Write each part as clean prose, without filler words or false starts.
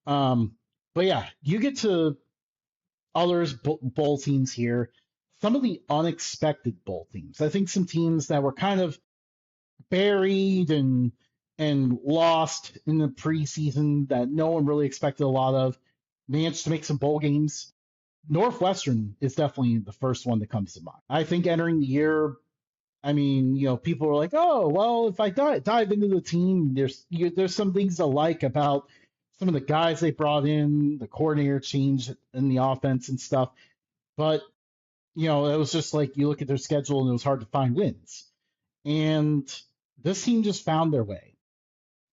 Um, but yeah, you get to others bowl teams here. Some of the unexpected bowl teams. I think some teams that were kind of buried and lost in the preseason that no one really expected a lot of managed to make some bowl games. Northwestern is definitely the first one that comes to mind. I think entering the year, I mean, people were like, "Oh, well, if I dive into the team, there's some things I like about some of the guys they brought in, the coordinator change in the offense and stuff." But it was just like you look at their schedule and it was hard to find wins. And this team just found their way.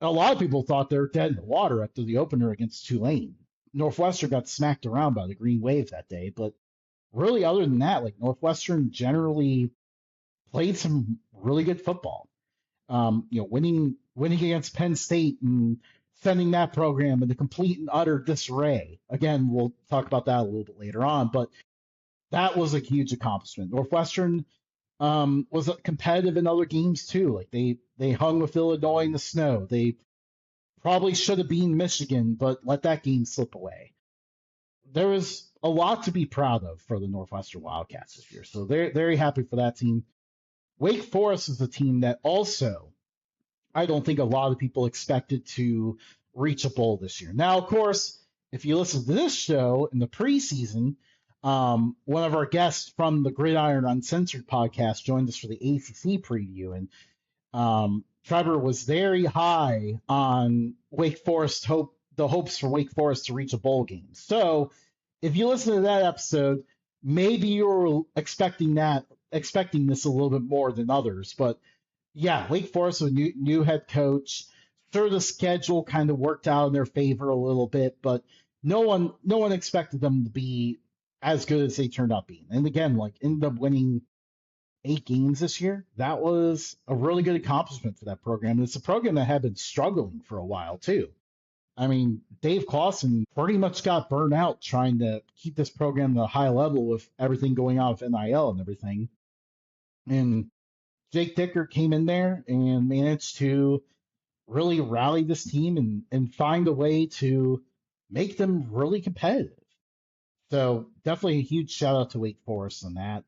A lot of people thought they were dead in the water after the opener against Tulane. Northwestern got smacked around by the Green Wave that day, but really, other than that, like Northwestern generally played some really good football. Winning against Penn State and sending that program into complete and utter disarray. Again, we'll talk about that a little bit later on, but that was a huge accomplishment. Northwestern was competitive in other games too. Like they hung with Illinois in the snow. They probably should have beaten Michigan, but let that game slip away. There was a lot to be proud of for the Northwestern Wildcats this year, so they're very happy for that team. Wake Forest is a team that also I don't think a lot of people expected to reach a bowl this year. Now, of course, if you listen to this show in the preseason, one of our guests from the Gridiron Uncensored podcast joined us for the ACC preview, and Trevor was very high on Wake Forest the hopes for Wake Forest to reach a bowl game. So, if you listen to that episode, maybe you were expecting this a little bit more than others, but yeah, Wake Forest with new head coach. Sure, the schedule kind of worked out in their favor a little bit, but no one expected them to be as good as they turned out being. And again, like ended up winning 8 games this year. That was a really good accomplishment for that program. And it's a program that had been struggling for a while too. I mean, Dave Clawson pretty much got burned out trying to keep this program at a high level with everything going on with NIL and everything. And Jake Dicker came in there and managed to really rally this team and find a way to make them really competitive. So definitely a huge shout out to Wake Forest on that.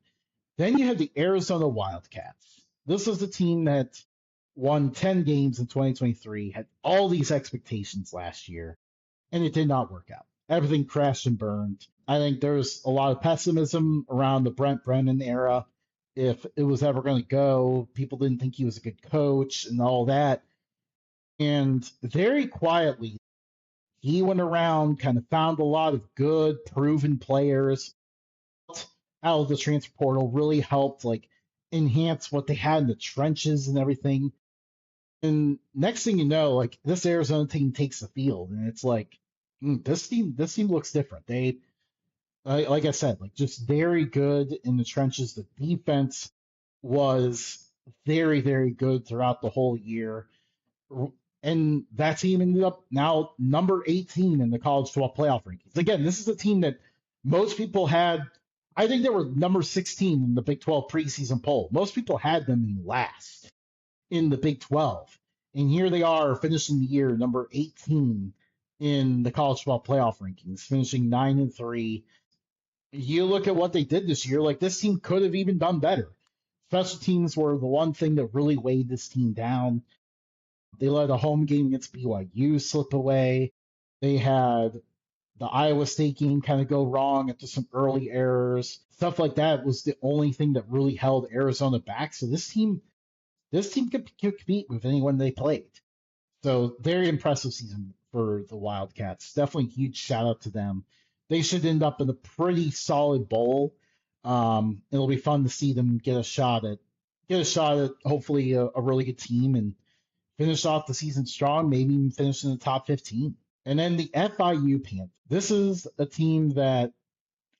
Then you have the Arizona Wildcats. This was the team that won 10 games in 2023, had all these expectations last year, and it did not work out. Everything crashed and burned. I think there's a lot of pessimism around the Brent Brennan era. If it was ever going to go, people didn't think he was a good coach and all that. And very quietly, he went around, kind of found a lot of good, proven players out of the transfer portal, really helped like enhance what they had in the trenches and everything. And next thing you know, like this Arizona team takes the field, and it's like this team looks different. They, like I said, like just very good in the trenches. The defense was very, very good throughout the whole year. And that team ended up now number 18 in the college football playoff rankings. Again, this is a team that most people had. I think they were number 16 in the Big 12 preseason poll. Most people had them in last in the Big 12. And here they are finishing the year number 18 in the college football playoff rankings, finishing 9-3. You look at what they did this year, like this team could have even done better. Special teams were the one thing that really weighed this team down. They let a home game against BYU slip away. They had the Iowa State game kind of go wrong after some early errors. Stuff like that was the only thing that really held Arizona back. So this team could compete with anyone they played. So very impressive season for the Wildcats. Definitely huge shout out to them. They should end up in a pretty solid bowl. It'll be fun to see them get a shot at hopefully a really good team and finish off the season strong, maybe even finish in the top 15. And then the FIU Panthers. This is a team that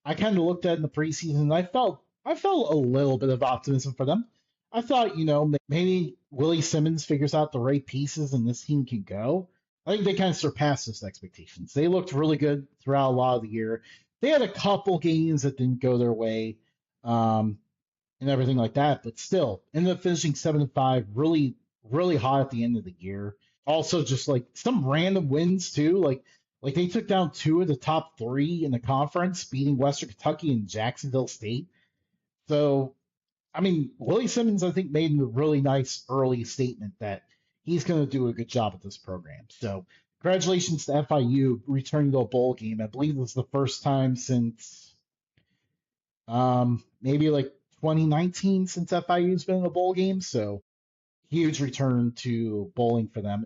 I kind of looked at in the preseason, and I felt a little bit of optimism for them. I thought, maybe Willie Simmons figures out the right pieces and this team can go. I think they kind of surpassed those expectations. They looked really good throughout a lot of the year. They had a couple games that didn't go their way, and everything like that, but still ended up finishing 7-5, really, really hot at the end of the year. Also, just like some random wins too. Like Like they took down two of the top three in the conference, beating Western Kentucky and Jacksonville State. So, I mean, Willie Simmons, I think, made a really nice early statement that he's going to do a good job at this program. So, congratulations to FIU returning to a bowl game. I believe this is the first time since maybe like 2019 since FIU's been in a bowl game. So, huge return to bowling for them.